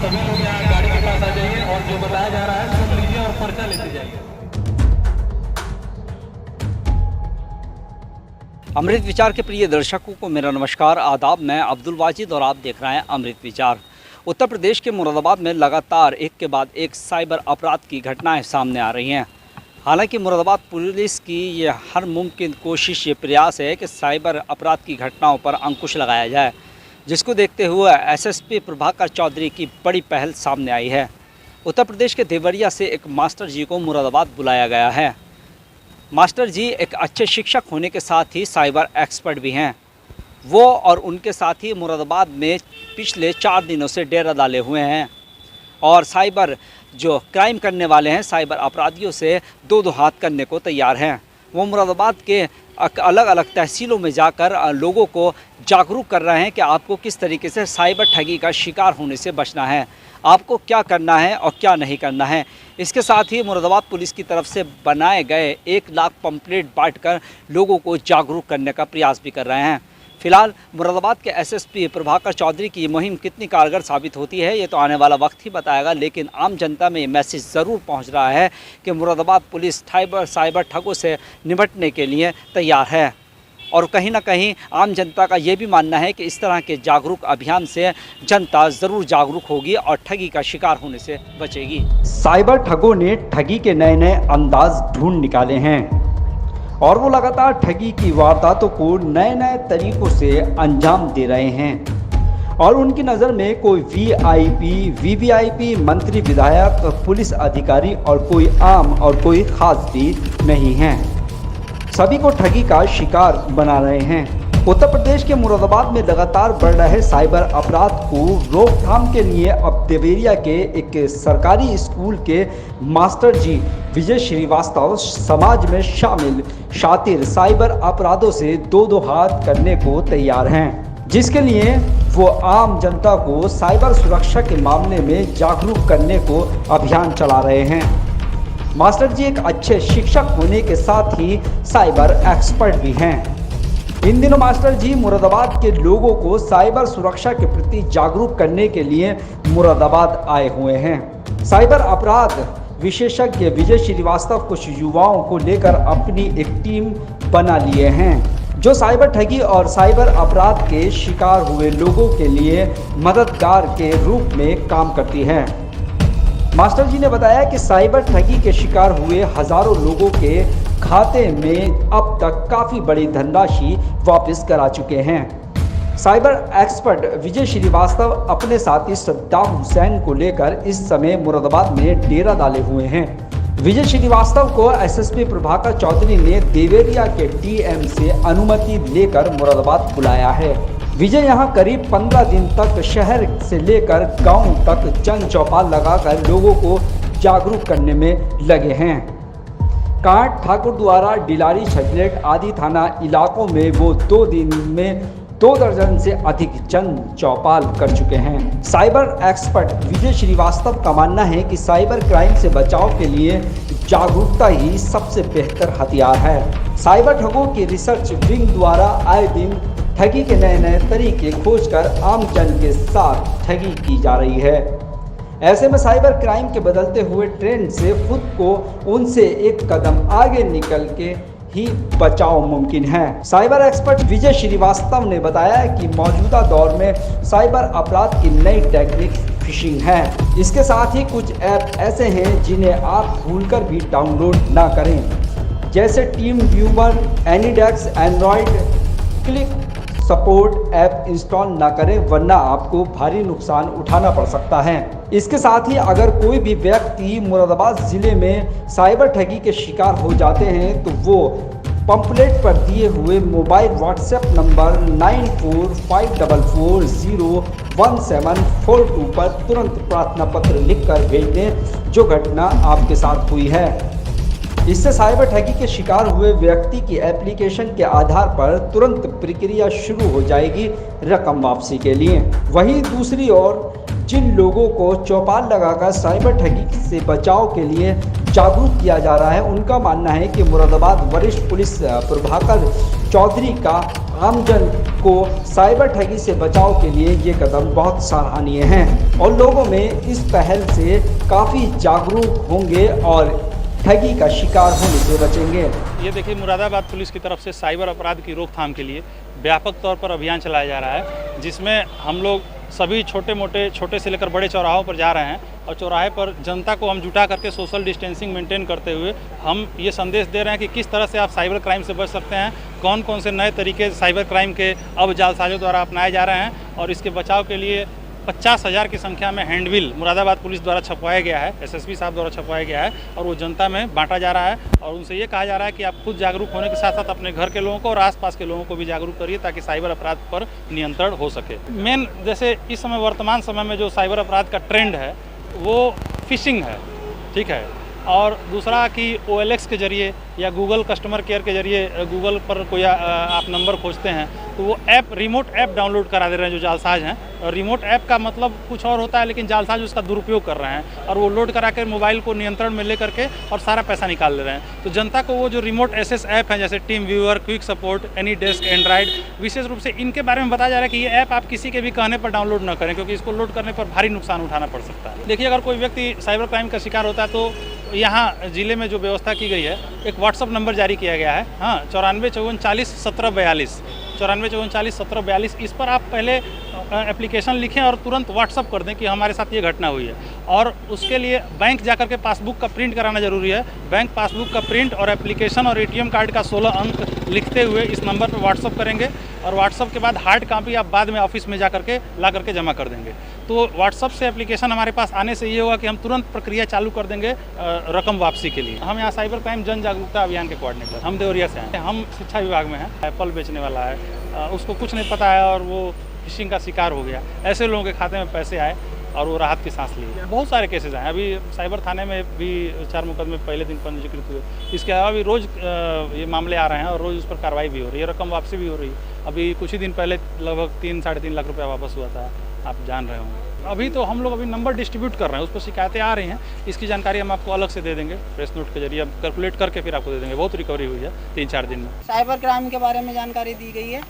सभी लोग यहाँ गाड़ी के पास आ जाइए और जो बताया जा रहा है सुन लीजिए और पर्चा लेते जाइए। अमृत विचार के प्रिय दर्शकों को मेरा नमस्कार, आदाब। मैं अब्दुल वाजिद और आप देख रहे हैं अमृत विचार। उत्तर प्रदेश के मुरादाबाद में लगातार एक के बाद एक साइबर अपराध की घटनाएं सामने आ रही हैं। हालांकि मुरादाबाद पुलिस की ये हर मुमकिन कोशिश, ये प्रयास है कि साइबर अपराध की घटनाओं पर अंकुश लगाया जाए, जिसको देखते हुए एसएसपी प्रभाकर चौधरी की बड़ी पहल सामने आई है। उत्तर प्रदेश के देवरिया से एक मास्टर जी को मुरादाबाद बुलाया गया है। मास्टर जी एक अच्छे शिक्षक होने के साथ ही साइबर एक्सपर्ट भी हैं। वो और उनके साथी मुरादाबाद में पिछले 4 दिनों से डेरा डाले हुए हैं और साइबर जो क्राइम करने वाले हैं, साइबर अपराधियों से दो हाथ करने को तैयार हैं। वो मुरादाबाद के अलग अलग तहसीलों में जाकर लोगों को जागरूक कर रहे हैं कि आपको किस तरीके से साइबर ठगी का शिकार होने से बचना है, आपको क्या करना है और क्या नहीं करना है। इसके साथ ही मुरादाबाद पुलिस की तरफ से बनाए गए 1 लाख पंपलेट बांटकर लोगों को जागरूक करने का प्रयास भी कर रहे हैं। फिलहाल मुरादाबाद के एसएसपी प्रभाकर चौधरी की मुहिम कितनी कारगर साबित होती है, ये तो आने वाला वक्त ही बताएगा। लेकिन आम जनता में ये मैसेज ज़रूर पहुंच रहा है कि मुरादाबाद पुलिस साइबर ठगों से निपटने के लिए तैयार है। और कहीं ना कहीं आम जनता का ये भी मानना है कि इस तरह के जागरूक अभियान से जनता ज़रूर जागरूक होगी और ठगी का शिकार होने से बचेगी। साइबर ठगों ने ठगी के नए नए अंदाज ढूंढ निकाले हैं और वो लगातार ठगी की वारदातों को नए नए तरीकों से अंजाम दे रहे हैं। और उनकी नज़र में कोई वीआईपी, वीवीआईपी, मंत्री, विधायक, पुलिस अधिकारी और कोई आम और कोई खास भी नहीं है। सभी को ठगी का शिकार बना रहे हैं। उत्तर प्रदेश के मुरादाबाद में लगातार बढ़ रहे साइबर अपराध को रोकथाम के लिए अब देवरिया के एक सरकारी स्कूल के मास्टर जी विजय श्रीवास्तव समाज में शामिल शातिर साइबर अपराधों से दो हाथ करने को तैयार हैं, जिसके लिए वो आम जनता को साइबर सुरक्षा के मामले में जागरूक करने को अभियान चला रहे हैं। मास्टर जी एक अच्छे शिक्षक होने के साथ ही साइबर एक्सपर्ट भी हैं। इन दिनों मास्टर जी मुरादाबाद के लोगों को साइबर सुरक्षा के प्रति जागरूक करने के लिए मुरादाबाद आए हुए हैं। साइबर अपराध विशेषज्ञ विजय श्रीवास्तव कुछ युवाओं को लेकर अपनी एक टीम बना लिए हैं, जो साइबर ठगी और साइबर अपराध के शिकार हुए लोगों के लिए मददगार के रूप में काम करती है। मास्टर जी ने बताया कि साइबर ठगी के शिकार हुए हजारों लोगों के खाते में अब तक काफ़ी बड़ी धनराशि वापस करा चुके हैं। साइबर एक्सपर्ट विजय श्रीवास्तव अपने साथी सद्दाम हुसैन को लेकर इस समय मुरादाबाद में डेरा डाले हुए हैं। विजय श्रीवास्तव को एसएसपी प्रभाकर चौधरी ने देवरिया के डीएम से अनुमति लेकर मुरादाबाद बुलाया है। विजय यहां करीब 15 दिन तक शहर से लेकर गांव तक जन चौपाल लगाकर लोगों को जागरूक करने में लगे हैं। कांट, ठाकुर द्वारा, डिलारी, छजलेट आदि थाना इलाकों में वो 2 दिन में 2 दर्जन से अधिक जन चौपाल कर चुके हैं। साइबर एक्सपर्ट विजय श्रीवास्तव का मानना है कि साइबर क्राइम से बचाव के लिए जागरूकता ही सबसे बेहतर हथियार है। साइबर ठगों की रिसर्च विंग द्वारा आए दिन ठगी के नए नए तरीके खोजकर आम जन के साथ ठगी की जा रही है। ऐसे में साइबर क्राइम के बदलते हुए ट्रेंड से खुद को उनसे एक कदम आगे निकल के ही बचाव मुमकिन है। साइबर एक्सपर्ट विजय श्रीवास्तव ने बताया कि मौजूदा दौर में साइबर अपराध की नई टेक्निक फिशिंग है। इसके साथ ही कुछ ऐप ऐसे हैं जिन्हें आप भूलकर भी डाउनलोड ना करें, जैसे team viewer, एनीडेक्स, Android click support app install ना करें, वरना आपको भारी नुकसान उठाना पड़ सकता है। इसके साथ ही अगर कोई भी व्यक्ति मुरादाबाद ज़िले में साइबर ठगी के शिकार हो जाते हैं तो वो पंपलेट पर दिए हुए मोबाइल व्हाट्सएप नंबर 9454401742 पर तुरंत प्रार्थना पत्र लिखकर भेज दें जो घटना आपके साथ हुई है। इससे साइबर ठगी के शिकार हुए व्यक्ति की एप्लीकेशन के आधार पर तुरंत प्रक्रिया शुरू हो जाएगी रकम वापसी के लिए। वहीं दूसरी ओर जिन लोगों को चौपाल लगाकर साइबर ठगी से बचाव के लिए जागरूक किया जा रहा है। उनका मानना है कि मुरादाबाद वरिष्ठ पुलिस प्रभाकर चौधरी का आमजन को साइबर ठगी से बचाव के लिए ये कदम बहुत सराहनीय हैं और लोगों में इस पहल से काफ़ी जागरूक होंगे और ठगी का शिकार होने से बचेंगे। ये देखिए, मुरादाबाद पुलिस की तरफ से साइबर अपराध की रोकथाम के लिए व्यापक तौर पर अभियान चलाया जा रहा है, जिसमें हम लोग सभी छोटे से लेकर बड़े चौराहों पर जा रहे हैं और चौराहे पर जनता को हम जुटा करके सोशल डिस्टेंसिंग मेंटेन करते हुए हम ये संदेश दे रहे हैं कि किस तरह से आप साइबर क्राइम से बच सकते हैं, कौन कौन से नए तरीके साइबर क्राइम के अब जालसाजों द्वारा अपनाए जा रहे हैं और इसके बचाव के लिए 50,000 की संख्या में हैंडबिल मुरादाबाद पुलिस द्वारा छपवाया गया है, एसएसपी साहब द्वारा छपवाया गया है और वो जनता में बांटा जा रहा है और उनसे ये कहा जा रहा है कि आप खुद जागरूक होने के साथ साथ अपने घर के लोगों को और आसपास के लोगों को भी जागरूक करिए ताकि साइबर अपराध पर नियंत्रण हो सके। मेन जैसे इस समय वर्तमान समय में जो साइबर अपराध का ट्रेंड है वो फिशिंग है, ठीक है, और दूसरा कि OLX के जरिए या गूगल कस्टमर केयर के जरिए गूगल पर कोई आप नंबर खोजते हैं तो वो ऐप रिमोट ऐप डाउनलोड करा दे रहे हैं जो जालसाज हैं। और रिमोट ऐप का मतलब कुछ और होता है लेकिन जालसाज उसका दुरुपयोग कर रहे हैं और वो लोड करा कर मोबाइल को नियंत्रण में ले करके और सारा पैसा निकाल ले रहे हैं। तो जनता को वो जो रिमोट एसेस ऐप हैं जैसे TeamViewer, Quick Support, AnyDesk, Android, विशेष रूप से इनके बारे में बताया जा रहा है कि ये ऐप आप किसी के भी कहने पर डाउनलोड न करें क्योंकि इसको लोड करने पर भारी नुकसान उठाना पड़ सकता है। देखिए, अगर कोई व्यक्ति साइबर क्राइम का शिकार होता है तो यहाँ जिले में जो व्यवस्था की गई है, एक व्हाट्सअप नंबर जारी किया गया है, हाँ, 9454401742 9454401742। इस पर आप पहले एप्लीकेशन लिखें और तुरंत व्हाट्सअप कर दें कि हमारे साथ ये घटना हुई है और उसके लिए बैंक जाकर के पासबुक का प्रिंट कराना जरूरी है। बैंक पासबुक का प्रिंट और एप्लीकेशन और ATM कार्ड का 16 अंक लिखते हुए इस नंबर पर व्हाट्सअप करेंगे और व्हाट्सअप के बाद हार्ड कॉपी आप बाद में ऑफिस में जा करके ला करके जमा कर देंगे। तो व्हाट्सअप से एप्लीकेशन हमारे पास आने से ये होगा कि हम तुरंत प्रक्रिया चालू कर देंगे रकम वापसी के लिए। हम यहाँ साइबर क्राइम जन जागरूकता अभियान के कोऑर्डिनेटर, हम देवरिया से हैं। हम शिक्षा विभाग में हैं। एप्पल बेचने वाला है, उसको कुछ नहीं पता है और वो फिशिंग का शिकार हो गया, ऐसे लोगों के खाते में पैसे आए और वो राहत की सांस ली। बहुत सारे केसेस हैं, अभी साइबर थाने में भी 4 मुकदमे पहले दिन पंजीकृत हुए। इसके अलावा भी रोज़ ये मामले आ रहे हैं और रोज़ उस पर कार्रवाई भी हो रही है, रकम वापसी भी हो रही है। अभी कुछ ही दिन पहले लगभग 3-3.5 लाख रुपया वापस हुआ था, आप जान रहे होंगे। अभी तो हम लोग नंबर डिस्ट्रीब्यूट कर रहे हैं, उस पर शिकायतें आ रही हैं, इसकी जानकारी हम आपको अलग से दे देंगे प्रेस नोट के जरिए, कैलकुलेट करके फिर आपको दे देंगे। बहुत रिकवरी हुई है 3-4 दिन में। साइबर क्राइम के बारे में जानकारी दी गई है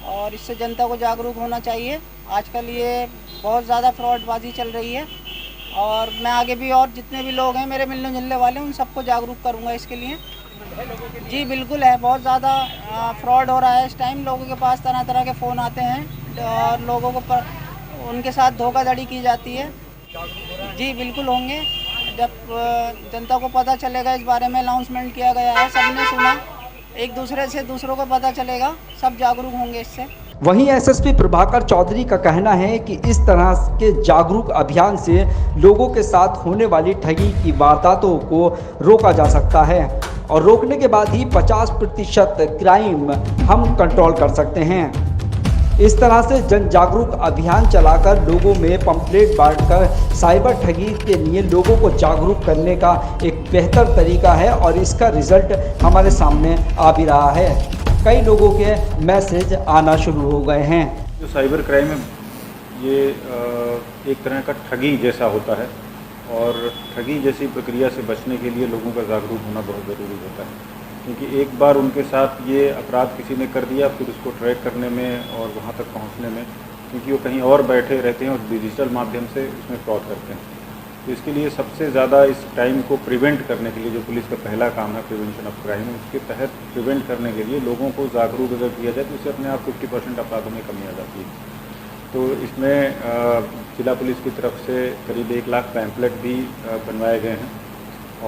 और इससे जनता को जागरूक होना चाहिए। आजकल ये बहुत ज़्यादा फ्रॉडबाजी चल रही है और मैं आगे भी और जितने भी लोग हैं मेरे मिलने जुलने वाले उन सबको जागरूक करूँगा इसके लिए। जी बिल्कुल है, बहुत ज़्यादा फ्रॉड हो रहा है इस टाइम। लोगों के पास तरह तरह के फ़ोन आते हैं और लोगों को उनके साथ धोखाधड़ी की जाती है। जी बिल्कुल होंगे, जब जनता को पता चलेगा, इस बारे में अनाउंसमेंट किया गया है, सबने सुना, एक दूसरे से दूसरों को पता चलेगा, सब जागरूक होंगे इससे। वहीं एसएसपी प्रभाकर चौधरी का कहना है कि इस तरह के जागरूक अभियान से लोगों के साथ होने वाली ठगी की वारदातों को रोका जा सकता है और रोकने के बाद ही 50% क्राइम हम कंट्रोल कर सकते हैं। इस तरह से जन जागरूक अभियान चलाकर लोगों में पंपलेट बांटकर साइबर ठगी के लिए लोगों को जागरूक करने का एक बेहतर तरीका है और इसका रिजल्ट हमारे सामने आ भी रहा है। कई लोगों के मैसेज आना शुरू हो गए हैं। जो साइबर क्राइम है ये एक तरह का ठगी जैसा होता है और ठगी जैसी प्रक्रिया से बचने के लिए लोगों का जागरूक होना बहुत ज़रूरी होता है, क्योंकि एक बार उनके साथ ये अपराध किसी ने कर दिया फिर उसको ट्रैक करने में और वहाँ तक पहुँचने में, क्योंकि वो कहीं और बैठे रहते हैं और डिजिटल माध्यम से उसमें फ्रॉड करते हैं। तो इसके लिए सबसे ज़्यादा इस टाइम को प्रिवेंट करने के लिए जो पुलिस का पहला काम है प्रिवेंशन ऑफ क्राइम, उसके तहत प्रिवेंट करने के लिए लोगों को जागरूक अगर किया जाए तो इससे अपने आप 50% अपराधों में कमी आ जाती है। तो इसमें जिला पुलिस की तरफ से करीब 1 लाख पैम्पलेट भी बनवाए गए हैं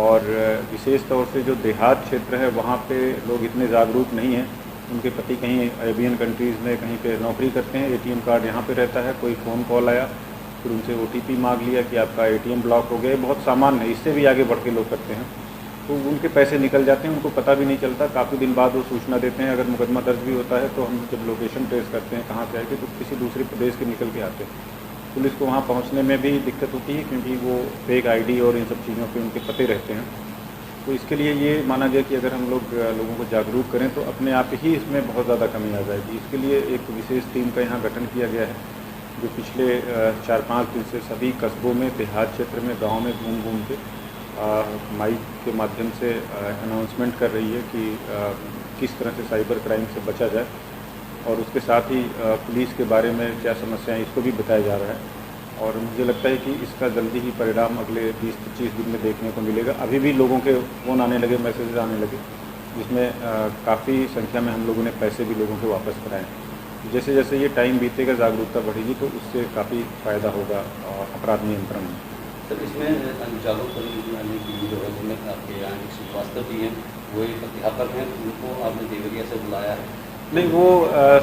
और विशेष तौर से जो देहात क्षेत्र है वहाँ पे लोग इतने जागरूक नहीं हैं। उनके पति कहीं अरेबियन कंट्रीज़ में कहीं पे नौकरी करते हैं, ATM कार्ड यहाँ पे रहता है, कोई फ़ोन कॉल आया फिर उनसे OTP मांग लिया कि आपका ATM ब्लॉक हो गया। बहुत सामान्य है, इससे भी आगे बढ़ के लोग करते हैं तो उनके पैसे निकल जाते हैं, उनको पता भी नहीं चलता। काफ़ी दिन बाद वो सूचना देते हैं, अगर मुकदमा दर्ज भी होता है तो हम जब लोकेशन ट्रेस करते हैं कहाँ से आए थे तो किसी दूसरे प्रदेश के निकल के आते हैं। पुलिस को वहाँ पहुँचने में भी दिक्कत होती है क्योंकि वो फेक ID और इन सब चीज़ों पे उनके पते रहते हैं। तो इसके लिए ये माना गया कि अगर हम लोगों को जागरूक करें तो अपने आप ही इसमें बहुत ज़्यादा कमी आ जाएगी। इसके लिए एक विशेष टीम का यहाँ गठन किया गया है जो पिछले 4-5 दिन से सभी कस्बों में, देहात क्षेत्र में, गाँव में घूम के माइक के माध्यम से अनाउंसमेंट कर रही है कि किस तरह से साइबर क्राइम से बचा जाए, और उसके साथ ही पुलिस के बारे में क्या समस्याएं इसको भी बताया जा रहा है। और मुझे लगता है कि इसका जल्दी ही परिणाम अगले 20-25 दिन में देखने को मिलेगा। अभी भी लोगों के फ़ोन आने लगे, मैसेजेस आने लगे, जिसमें काफ़ी संख्या में हम लोगों ने पैसे भी लोगों को वापस कराए। जैसे जैसे ये टाइम बीतेगा, जागरूकता बढ़ेगी, तो उससे काफ़ी फ़ायदा होगा अपराध नियंत्रण में। सर, इसमें जागरूक करने की जो है जिम्मे आपके यहाँ श्रीवास्तव जी हैं, वो एक अध्यापक हैं, उनको आपने देवरिया से बुलाया है? नहीं, वो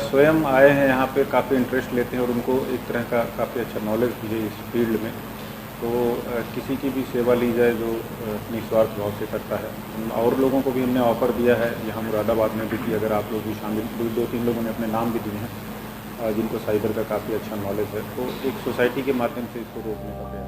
स्वयं आए हैं यहाँ पे, काफ़ी इंटरेस्ट लेते हैं और उनको एक तरह का काफ़ी अच्छा नॉलेज भी है इस फील्ड में। तो किसी की भी सेवा ली जाए जो निस्वार्थ भाव से करता है। और लोगों को भी हमने ऑफ़र दिया है यहाँ मुरादाबाद में भी कि अगर आप लोग भी शामिल, 2-3 लोगों ने अपने नाम भी दिए हैं जिनको साइबर का काफ़ी अच्छा नॉलेज है, तो एक सोसाइटी के माध्यम से इसको रोकने का प्रयास